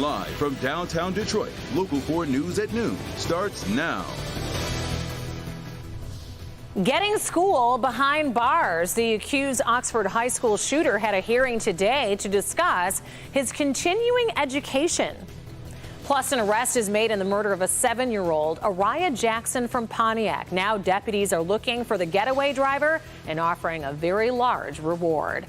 Live from downtown Detroit, Local 4 News at noon starts now. Getting school behind bars. The accused Oxford High School shooter had a hearing today to discuss his continuing education. Plus, an arrest is made in the murder of a 7-year-old, Araya Jackson from Pontiac. Now deputies are looking for the getaway driver and offering a very large reward.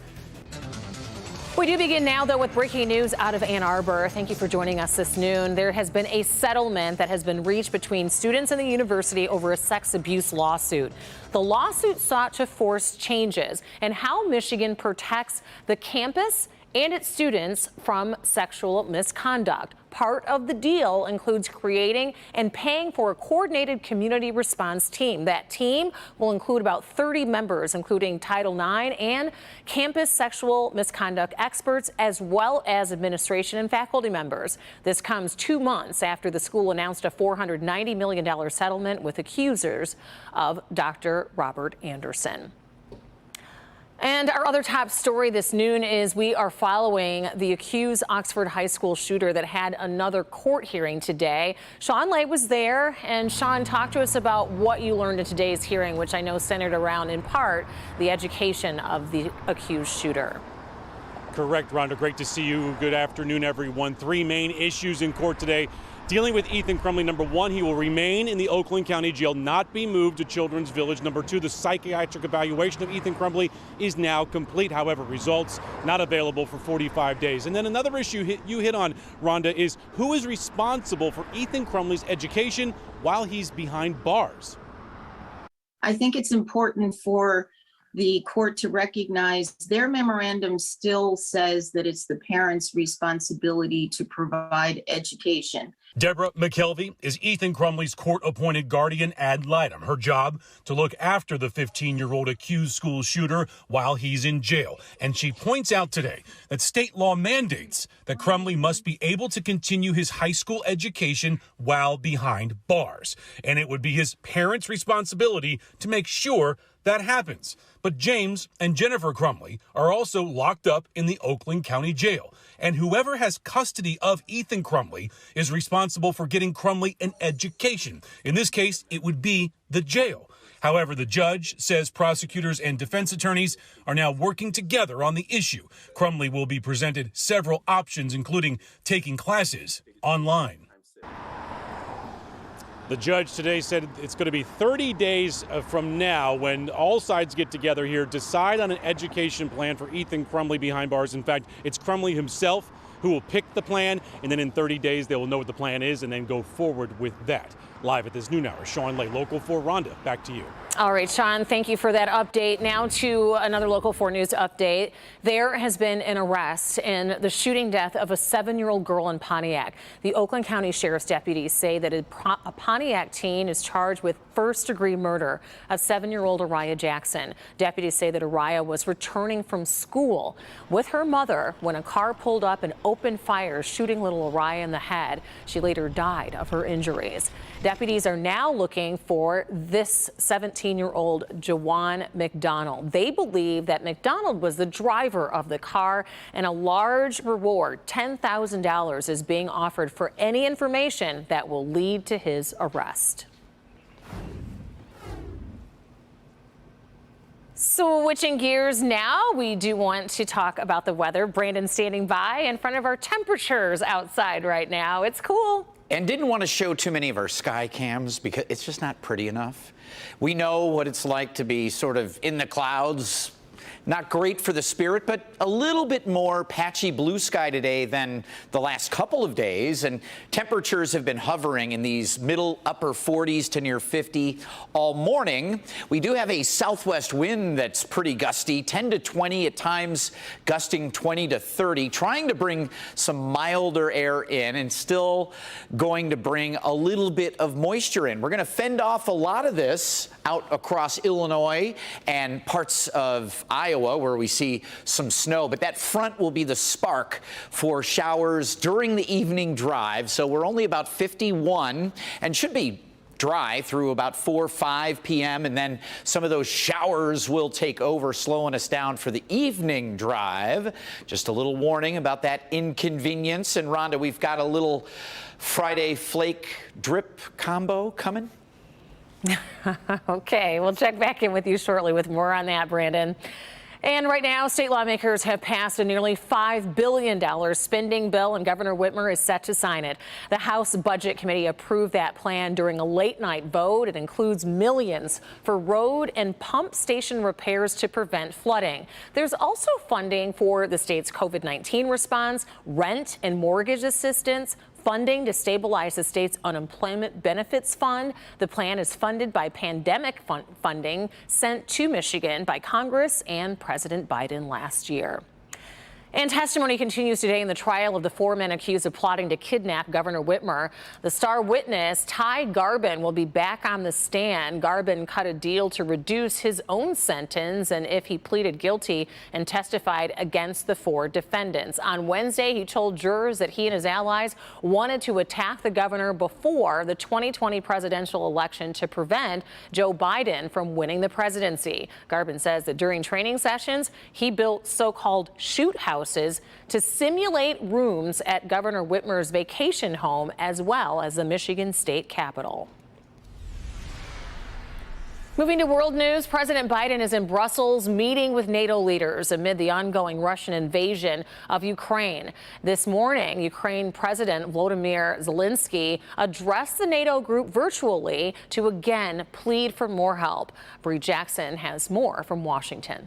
We do begin now, though, with breaking news out of Ann Arbor. Thank you for joining us this noon. There has been a settlement that has been reached between students and the university over a sex abuse lawsuit. The lawsuit sought to force changes in how Michigan protects the campus and its students from sexual misconduct. Part of the deal includes creating and paying for a coordinated community response team. That team will include about 30 members, including Title IX and campus sexual misconduct experts, as well as administration and faculty members. This comes 2 months after the school announced a $490 million settlement with accusers of Dr. Robert Anderson. And our other top story this noon is we are following the accused Oxford High School shooter that had another court hearing today. Sean Lay was there, and Sean, talk to us about what you learned in today's hearing, which I know centered around, in part, the education of the accused shooter. Correct, Rhonda. Great to see you. Good afternoon, everyone. 3 main issues in court today. Dealing with Ethan Crumbley, number 1, he will remain in the Oakland County Jail, not be moved to Children's Village. Number 2, the psychiatric evaluation of Ethan Crumbley is now complete. However, results not available for 45 days. And then another issue you hit on, Rhonda, is who is responsible for Ethan Crumbley's education while he's behind bars? I think it's important for the court to recognize their memorandum still says that it's the parents' responsibility to provide education. Deborah McKelvey is Ethan Crumbley's court-appointed guardian ad litem. Her job to look after the 15-year-old accused school shooter while he's in jail. And she points out today that state law mandates that Crumbley must be able to continue his high school education while behind bars. And it would be his parents' responsibility to make sure that happens. But James and Jennifer Crumbley are also locked up in the Oakland County Jail. And whoever has custody of Ethan Crumbley is responsible for getting Crumbley an education. In this case, it would be the jail. However, the judge says prosecutors and defense attorneys are now working together on the issue. Crumbley will be presented several options, including taking classes online. The judge today said it's going to be 30 days from now when all sides get together here, decide on an education plan for Ethan Crumbley behind bars. In fact, it's Crumbley himself who will pick the plan, and then in 30 days they will know what the plan is and then go forward with that. Live at this noon hour, Sean Lay, Local 4 Rhonda, back to you. All right, Sean, thank you for that update. Now to another Local 4 News update. There has been an arrest in the shooting death of a 7-year-old girl in Pontiac. The Oakland County Sheriff's deputies say that a Pontiac teen is charged with first-degree murder of 7-year-old Araya Jackson. Deputies say that Araya was returning from school with her mother when a car pulled up and opened fire, shooting little Araya in the head. She later died of her injuries. Deputies are now looking for this 17-year-old Jawan McDonald. They believe that McDonald was the driver of the car, and a large reward, $10,000, is being offered for any information that will lead to his arrest. Switching gears now, we do want to talk about the weather. Brandon standing by in front of our temperatures outside right now. It's cool. And didn't want to show too many of our sky cams because it's just not pretty enough. We know what it's like to be sort of in the clouds. Not great for the spirit, but a little bit more patchy blue sky today than the last couple of days. And temperatures have been hovering in these middle upper 40s to near 50 all morning. We do have a southwest wind that's pretty gusty, 10 to 20 at times, gusting 20 to 30, trying to bring some milder air in and still going to bring a little bit of moisture in. We're going to fend off a lot of this out across Illinois and parts of Iowa, where we see some snow, but that front will be the spark for showers during the evening drive. So we're only about 51 and should be dry through about 4 or 5 p.m. and then some of those showers will take over, slowing us down for the evening drive. Just a little warning about that inconvenience. And Rhonda, we've got a little Friday flake drip combo coming. Okay, we'll check back in with you shortly with more on that, Brandon. And right now, state lawmakers have passed a nearly $5 billion spending bill, and Governor Whitmer is set to sign it. The House Budget Committee approved that plan during a late-night vote. It includes millions for road and pump station repairs to prevent flooding. There's also funding for the state's COVID-19 response, rent and mortgage assistance, funding to stabilize the state's unemployment benefits fund. The plan is funded by pandemic funding sent to Michigan by Congress and President Biden last year. And testimony continues today in the trial of the 4 men accused of plotting to kidnap Governor Whitmer. The star witness, Ty Garbin, will be back on the stand. Garbin cut a deal to reduce his own sentence, and if he pleaded guilty and testified against the 4 defendants. On Wednesday, he told jurors that he and his allies wanted to attack the governor before the 2020 presidential election to prevent Joe Biden from winning the presidency. Garbin says that during training sessions, he built so-called shoot houses to simulate rooms at Governor Whitmer's vacation home as well as the Michigan State Capitol. Moving to world news, President Biden is in Brussels meeting with NATO leaders amid the ongoing Russian invasion of Ukraine. This morning, Ukraine President Volodymyr Zelensky addressed the NATO group virtually to again plead for more help. Bree Jackson has more from Washington.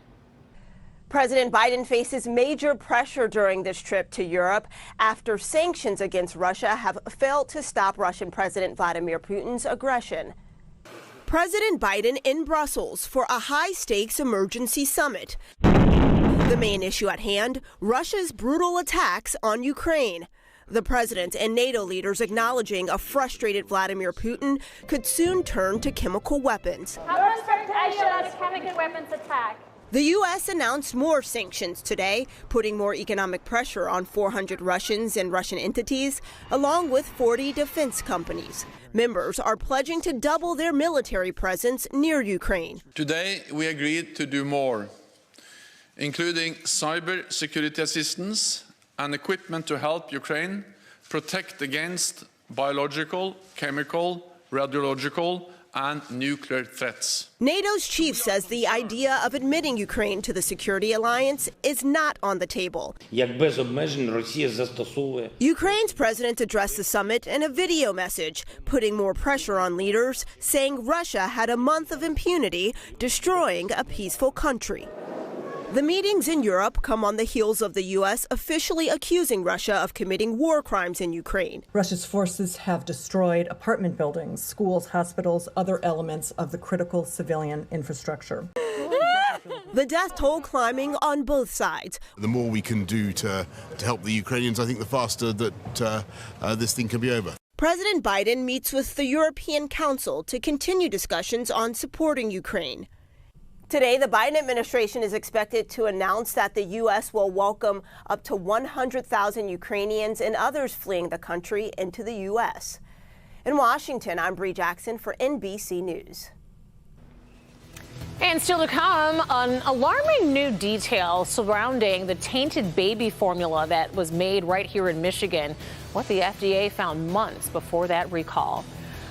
President Biden faces major pressure during this trip to Europe after sanctions against Russia have failed to stop Russian President Vladimir Putin's aggression. President Biden in Brussels for a high-stakes emergency summit. The main issue at hand, Russia's brutal attacks on Ukraine. The president and NATO leaders acknowledging a frustrated Vladimir Putin could soon turn to chemical weapons. How expectation of a chemical weapons attack? The U.S. announced more sanctions today, putting more economic pressure on 400 Russians and Russian entities, along with 40 defense companies. Members are pledging to double their military presence near Ukraine. Today, we agreed to do more, including cyber security assistance and equipment to help Ukraine protect against biological, chemical, radiological, and nuclear threats. NATO's chief says the idea of admitting Ukraine to the security alliance is not on the table. Ukraine's president addressed the summit in a video message, putting more pressure on leaders, saying Russia had a month of impunity, destroying a peaceful country. The meetings in Europe come on the heels of the U.S. officially accusing Russia of committing war crimes in Ukraine. Russia's forces have destroyed apartment buildings, schools, hospitals, other elements of the critical civilian infrastructure. The death toll climbing on both sides. The more we can do to help the Ukrainians, I think the faster that this thing can be over. President Biden meets with the European Council to continue discussions on supporting Ukraine. Today, the Biden administration is expected to announce that the U.S. will welcome up to 100,000 Ukrainians and others fleeing the country into the U.S. In Washington, I'm Bree Jackson for NBC News. And still to come, an alarming new detail surrounding the tainted baby formula that was made right here in Michigan, what the FDA found months before that recall.